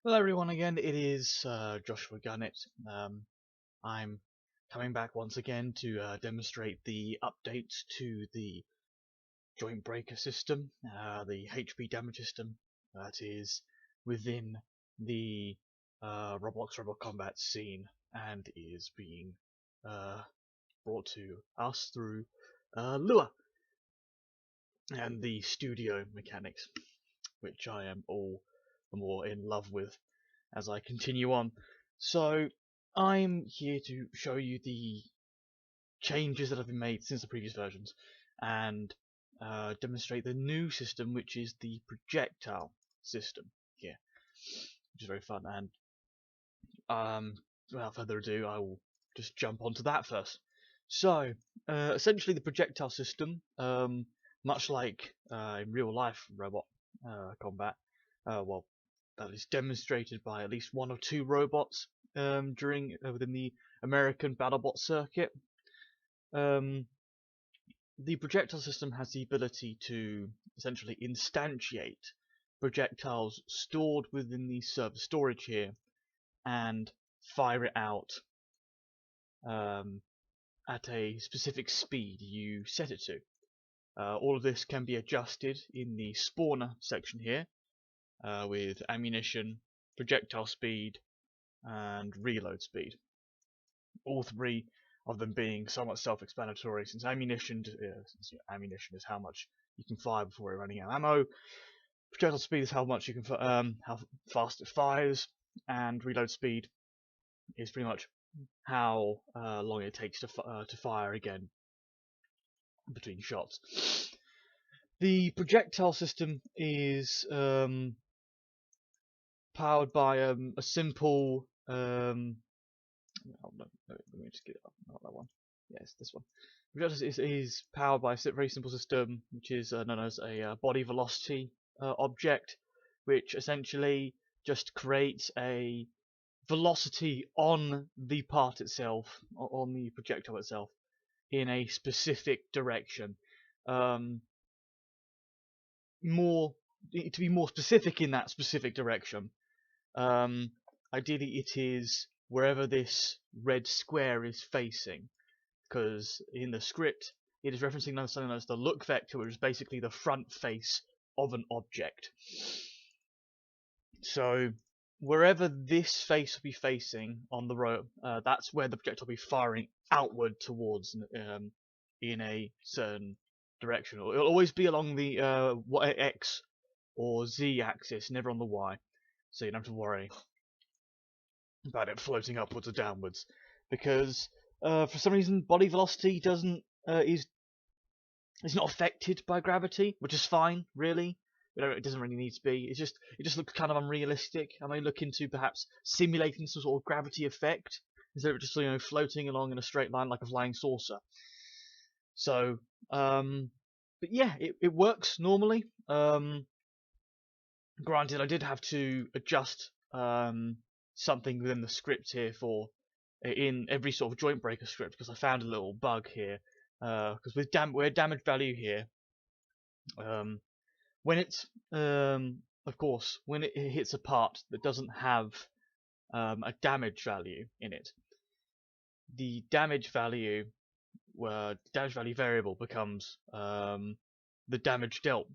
Hello everyone again, it is Joshua Gunnett. I'm coming back once again to demonstrate the updates to the Jointbreaker system, the HP damage system that is within the Roblox Robot Combat scene and is being brought to us through Lua and the studio mechanics, which I am all the more in love with as I continue on. So I'm here to show you the changes that have been made since the previous versions and demonstrate the new system, which is the Projectile system here, which is very fun. And without further ado, I will just jump onto that first. So essentially, the Projectile system, much like in real life robot combat, well, that is demonstrated by at least one or two robots during within the American BattleBot circuit. The projectile system has the ability to essentially instantiate projectiles stored within the server storage here and fire it out at a specific speed you set it to. All of this can be adjusted in the spawner section here with ammunition, projectile speed, and reload speed. All three of them being somewhat self-explanatory, since ammunition is how much you can fire before you're running out of ammo. Projectile speed is how much you can how fast it fires, and reload speed is pretty much how long it takes to fire again between shots. The projectile system is powered by a simple oh, no, let me just get it up. Not that one. Yes, this one. Projectile is powered by a very simple system, which is known as a body velocity object, which essentially just creates a velocity on the part itself, on the projectile itself, in a specific direction. To be more specific in that specific direction, ideally it is wherever this red square is facing, because in the script it is referencing something known as the look vector, which is basically the front face of an object. So wherever this face will be facing on the road, that's where the projectile will be firing outward towards in a certain direction. It'll always be along the X or Z axis, never on the Y, so you don't have to worry about it floating upwards or downwards, because for some reason body velocity is not affected by gravity, which is fine, really. It doesn't really need to be. It just looks kind of unrealistic. I may look into perhaps simulating some sort of gravity effect instead of just floating along in a straight line like a flying saucer. So, but yeah, it works normally. Granted, I did have to adjust something within the script here in every sort of Jointbreaker script, because I found a little bug here. Because we're damage value here. When it's of course when it hits a part that doesn't have a damage value in it, the damage value variable becomes the damage dealt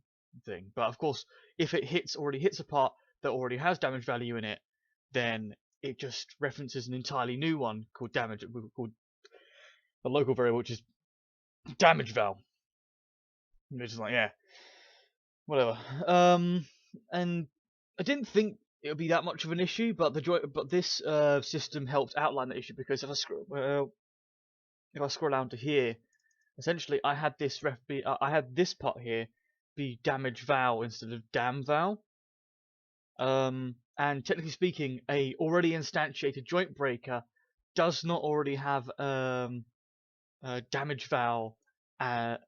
thing. But of course, if it already hits a part that already has damage value in it, then it just references an entirely new one called a local variable, which is damage val. Which is like, yeah, whatever. And I didn't think it would be that much of an issue, but this system helped outline the issue, because if I scroll down to here, essentially I had this part here be damage val instead of dam val. And technically speaking, a already instantiated Jointbreaker does not already have damage val as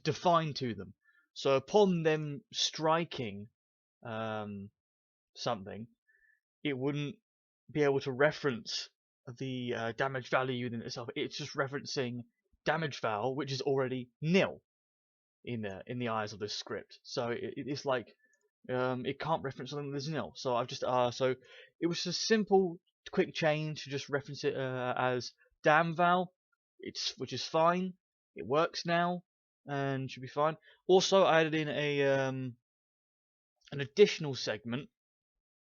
defined to them. So upon them striking something, it wouldn't be able to reference the damage value in itself. It's just referencing damage val, which is already nil in the eyes of this script. So it's like it can't reference something there's nil. So I've just so it was a simple, quick change to just reference it as damn val. Which is fine. It works now and should be fine. Also, I added in a an additional segment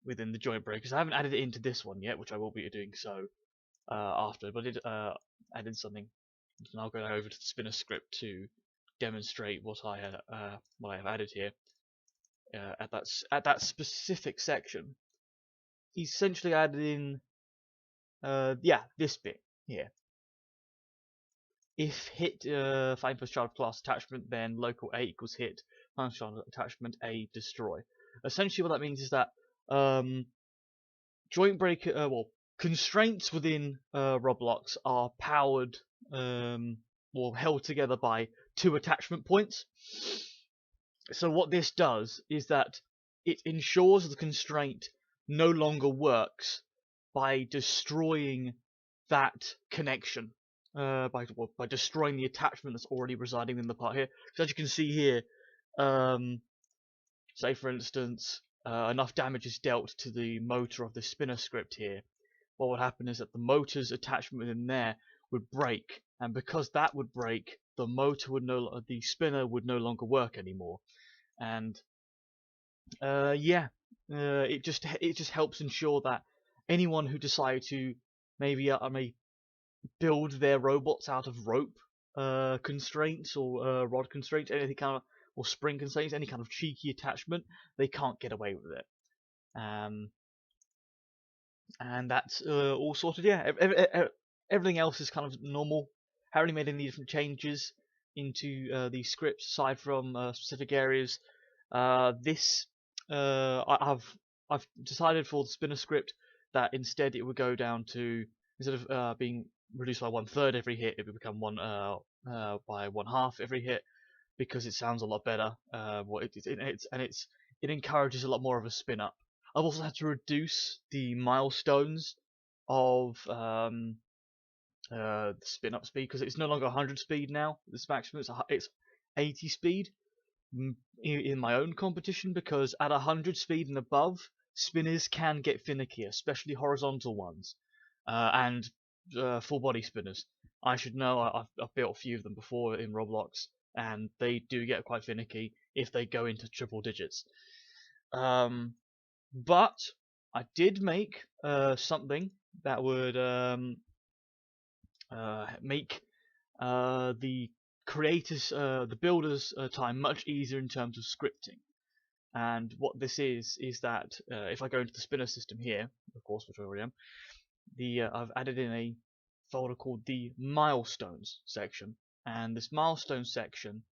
within the joint breakers. I haven't added it into this one yet, which I will be doing so after. But I did added something, and I'll go over to the spinner script to demonstrate what I have added here at that specific section. He essentially added in this bit here. If hit find plus child class attachment, then local A equals hit find plus child attachment A destroy. Essentially, what that means is that Jointbreaker, constraints within Roblox are powered or held together by 2 attachment points. So what this does is that it ensures the constraint no longer works by destroying that connection. By destroying the attachment that's already residing in the part here. So as you can see here, say for instance, enough damage is dealt to the motor of the spinner script here. What would happen is that the motor's attachment within there would break, and because that would break, the spinner would no longer work anymore. And it just helps ensure that anyone who decides to maybe build their robots out of rope constraints or rod constraints, anything kind of, or spring constraints, any kind of cheeky attachment, they can't get away with it. And that's all sorted. Yeah, everything else is kind of normal. Haven't really made any different changes into the scripts aside from specific areas. I've decided for the spinner script that instead it would go down to, instead of being reduced by 1/3 every hit, it would become by 1/2 every hit, because it sounds a lot better. It encourages a lot more of a spin up. I've also had to reduce the milestones of the spin up speed, because it's no longer 100 speed now. This maximum it's 80 speed in my own competition, because at 100 speed and above, spinners can get finicky, especially horizontal ones and full body spinners. I should know. I've built a few of them before in Roblox, and they do get quite finicky if they go into triple digits. But I did make something that would make the creators, the builders' time much easier in terms of scripting. And what this is that if I go into the spinner system here, of course, which I already am, I've added in a folder called the milestones section, and this milestone section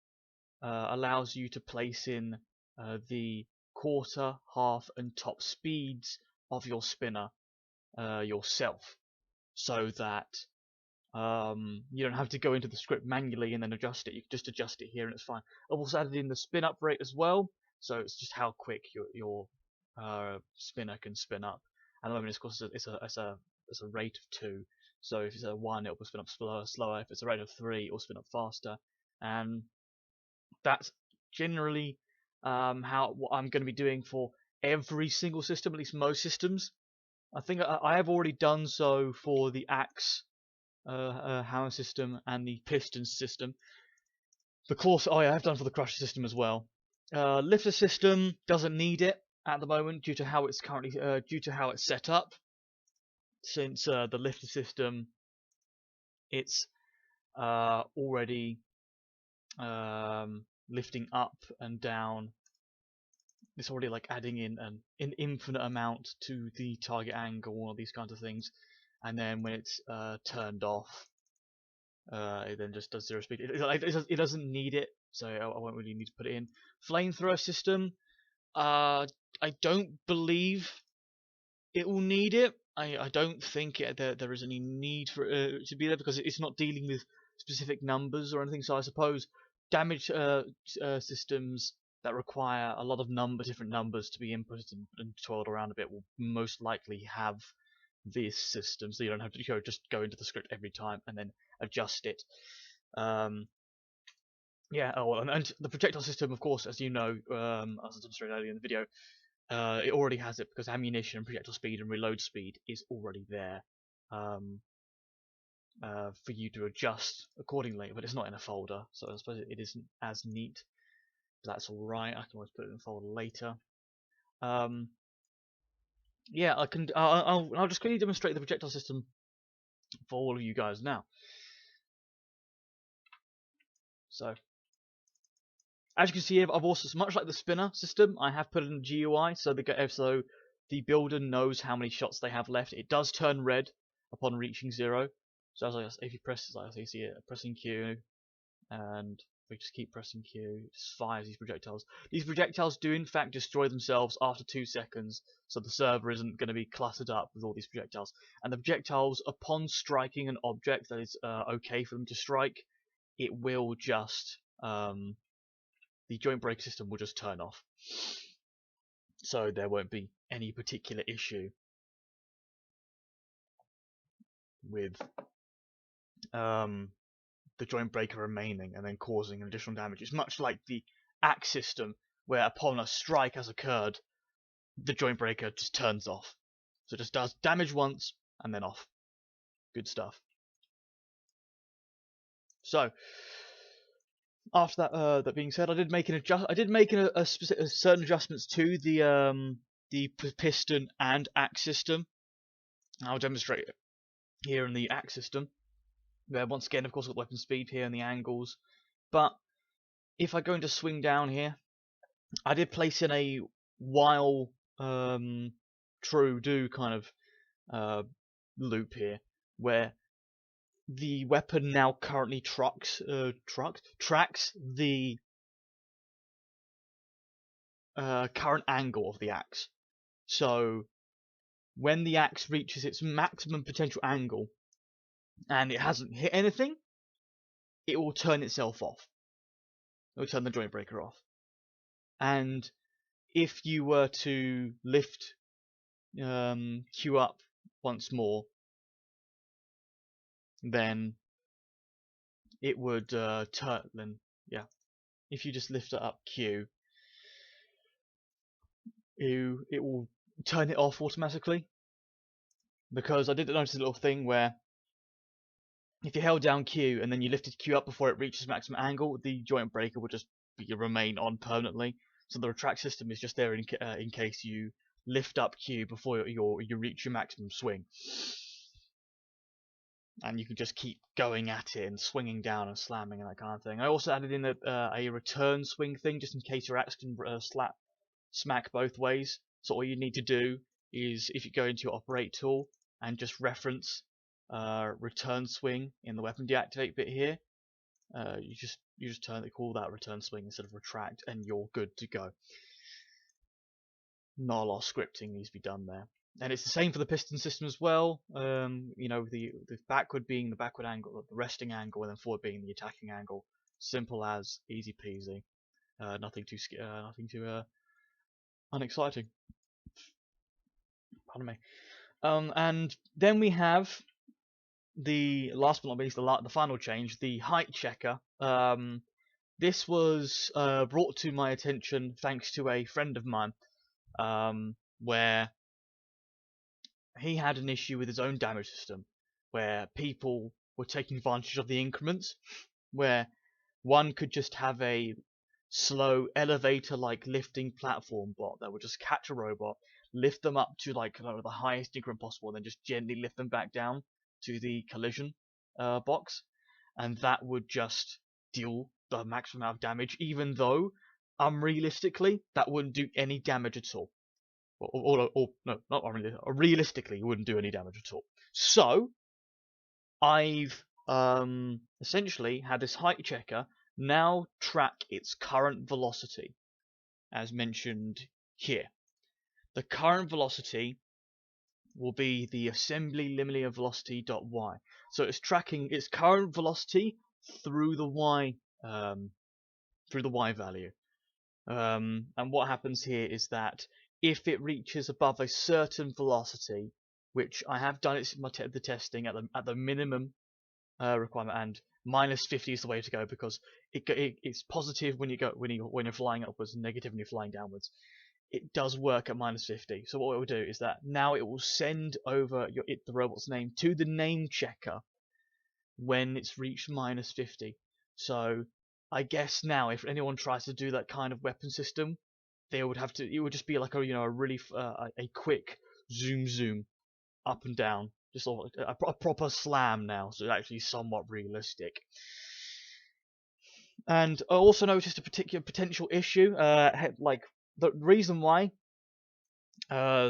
allows you to place in the quarter, half, and top speeds of your spinner yourself, so that you don't have to go into the script manually and then adjust it. You can just adjust it here and it's fine. I've also added in the spin up rate as well, so it's just how quick your spinner can spin up. And at the moment, of course, it's a rate of 2. So if it's a 1, it will spin up slower. If it's a rate of 3, it will spin up faster. And that's generally what I'm going to be doing for every single system, at least most systems. I think I have already done so for the axe hammer system and the piston system. I have done for the crusher system as well. Lifter system doesn't need it at the moment due to how it's currently set up. Since the lifter system, it's already lifting up and down. It's already like adding in an infinite amount to the target angle, all these kinds of things. And then when it's turned off, it then just does 0 speed. It doesn't need it, so I won't really need to put it in. Flamethrower system, I don't believe it will need it. I don't think there is any need for it to be there, because it's not dealing with specific numbers or anything. So I suppose damage systems that require a lot of different numbers to be inputted and twirled around a bit will most likely have this system, so you don't have to just go into the script every time and then adjust it. Yeah, and the projectile system, of course, as you know, as I demonstrated earlier in the video, it already has it because ammunition, projectile speed, and reload speed is already there um, for you to adjust accordingly. But it's not in a folder, so I suppose it isn't as neat. But that's all right. I can always put it in a folder later. Yeah, I can. I'll just quickly demonstrate the projectile system for all of you guys now. So, as you can see here, I've also, much like the spinner system, I have put in a GUI so the builder knows how many shots they have left. It does turn red upon reaching 0. So if you press, like you see it, pressing Q, and we just keep pressing Q, it just fires these projectiles. These projectiles do in fact destroy themselves after 2 seconds, so the server isn't going to be cluttered up with all these projectiles. And the projectiles, upon striking an object that is okay for them to strike, it will just the Jointbreaker system will just turn off. So there won't be any particular issue with the Jointbreaker remaining and then causing additional damage. It's much like the axe system, where upon a strike has occurred, the Jointbreaker just turns off. So it just does damage once and then off. Good stuff. So after that being said, I did make certain adjustments to the piston and axe system. I'll demonstrate it here in the axe system. Where once again, of course, got weapon speed here and the angles. But if I go into swing down here, I did place in a while true do kind of loop here, where the weapon now currently tracks the current angle of the axe. So when the axe reaches its maximum potential angle and it hasn't hit anything, it will turn itself off. It will turn the Jointbreaker off. And if you were to lift Q up once more, then it would turn. Then yeah, if you just lift it up Q, it will turn it off automatically. Because I did notice a little thing where if you held down Q and then you lifted Q up before it reaches maximum angle, the Jointbreaker would just remain on permanently. So the retract system is just there in case you lift up Q before you reach your maximum swing. And you can just keep going at it and swinging down and slamming and that kind of thing. I also added in a return swing thing just in case your axe can smack both ways. So all you need to do is, if you go into your operate tool and just reference return swing in the weapon deactivate bit here, you just call that return swing instead of retract, and you're good to go. Not a lot of scripting needs to be done there. And it's the same for the piston system as well. You know, the backward being the backward angle, the resting angle, and then forward being the attacking angle. Simple as, easy peasy. Nothing too unexciting. Pardon me. And then we have the last but not least, the final change, the height checker. This was brought to my attention thanks to a friend of mine, where he had an issue with his own damage system, where people were taking advantage of the increments, where one could just have a slow elevator-like lifting platform bot that would just catch a robot, lift them up to like the highest increment possible, and then just gently lift them back down to the collision box, and that would just deal the maximum amount of damage, even though unrealistically that wouldn't do any damage at all. Or no, not unrealistically. Realistically, it wouldn't do any damage at all. So I've essentially had this height checker now track its current velocity, as mentioned here. The current velocity will be the assembly linear velocity .y. So it's tracking its current velocity through the y value. And what happens here is that if it reaches above a certain velocity, which I have done the testing at the minimum requirement, and -50 is the way to go, because it's positive when you're flying upwards and negative when you're flying downwards. It does work at -50. So what it will do is that now it will send over the robot's name to the name checker when it's reached -50. So I guess now if anyone tries to do that kind of weapon system, they would have to. It would just be like a really a quick zoom up and down, just a proper slam now. So it's actually somewhat realistic. And I also noticed a particular potential issue. Like the reason why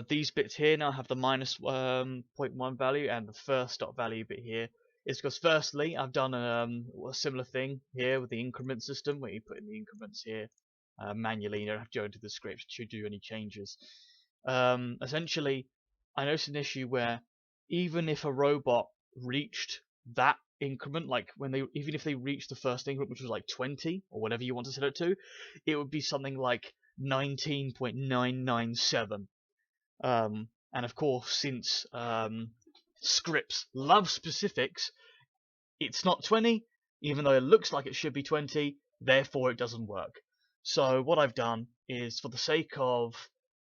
these bits here now have the -0.1 value, and the first dot value bit here is because firstly I've done a similar thing here with the increment system, where you put in the increments here manually. You don't have to go into the script to do any changes. Essentially, I noticed an issue where even if a robot reached that increment, like even if they reached the first increment, which was like 20 or whatever you want to set it to, it would be something like 19.997. And of course, since scripts love specifics, it's not 20, even though it looks like it should be 20, therefore it doesn't work. So what I've done is, for the sake of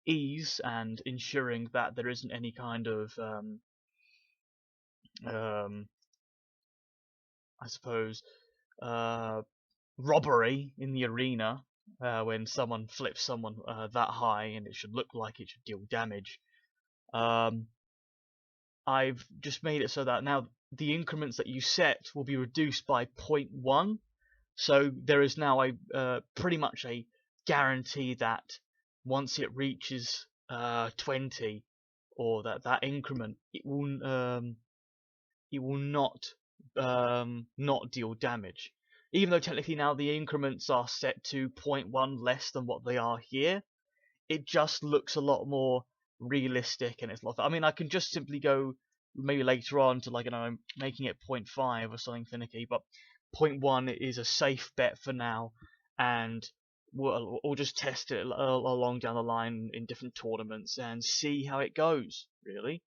ease and ensuring that there isn't any kind of, I suppose, robbery in the arena, when someone flips someone that high, and it should look like it should deal damage. I've just made it so that now the increments that you set will be reduced by 0.1. So there is now a pretty much a guarantee that once it reaches 20, or that increment, it will not deal damage. Even though technically now the increments are set to 0.1 less than what they are here, it just looks a lot more realistic, and it's a lot. I mean, I can just simply go maybe later on to, like, making it 0.5 or something finicky, but 0.1 is a safe bet for now, and we'll just test it along down the line in different tournaments and see how it goes, really,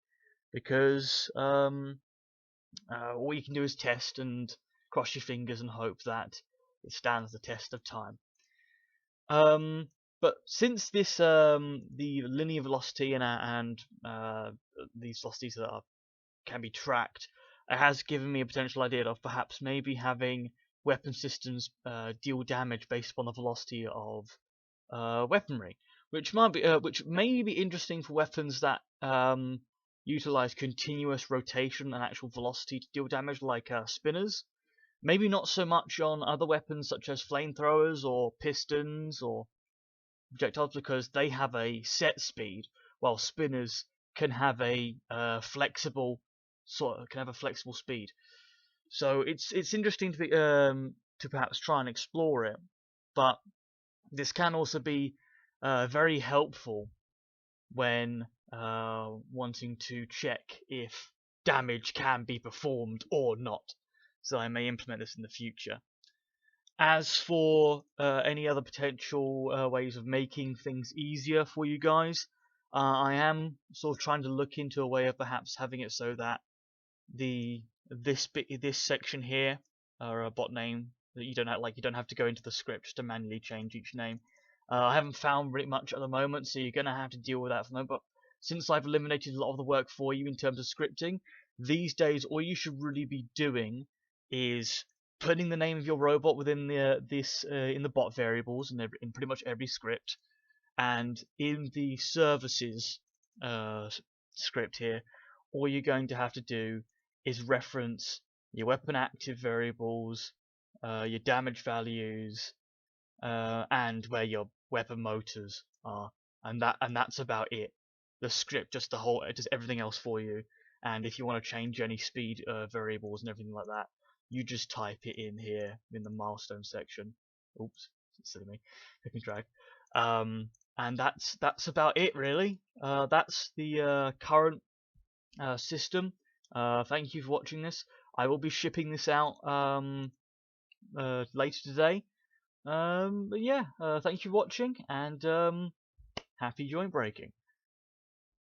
because all you can do is test and cross your fingers and hope that it stands the test of time. But since this the linear velocity and these velocities that can be tracked, it has given me a potential idea of perhaps maybe having weapon systems deal damage based upon the velocity of weaponry, which may be interesting for weapons that utilize continuous rotation and actual velocity to deal damage, like spinners. Maybe not so much on other weapons such as flamethrowers or pistons or projectiles, because they have a set speed, while spinners can have a flexible speed. So it's interesting to perhaps try and explore it, but this can also be very helpful when wanting to check if damage can be performed or not. So I may implement this in the future. As for any other potential ways of making things easier for you guys, I am sort of trying to look into a way of perhaps having it so that this section here, or a bot name, that you don't have to go into the script just to manually change each name. I haven't found really much at the moment, so you're gonna have to deal with that for the moment. But since I've eliminated a lot of the work for you in terms of scripting, these days all you should really be doing is putting the name of your robot within in the bot variables in pretty much every script, and in the services script here, all you're going to have to do is reference your weapon active variables, your damage values, and where your weapon motors are, and that's about it. The script just does everything else for you, and if you want to change any speed variables and everything like that, you just type it in here in the milestone section. Oops, silly me. Click and drag. And that's about it, really. That's the current system. Thank you for watching this. I will be shipping this out later today. But yeah, thank you for watching, and happy joint breaking.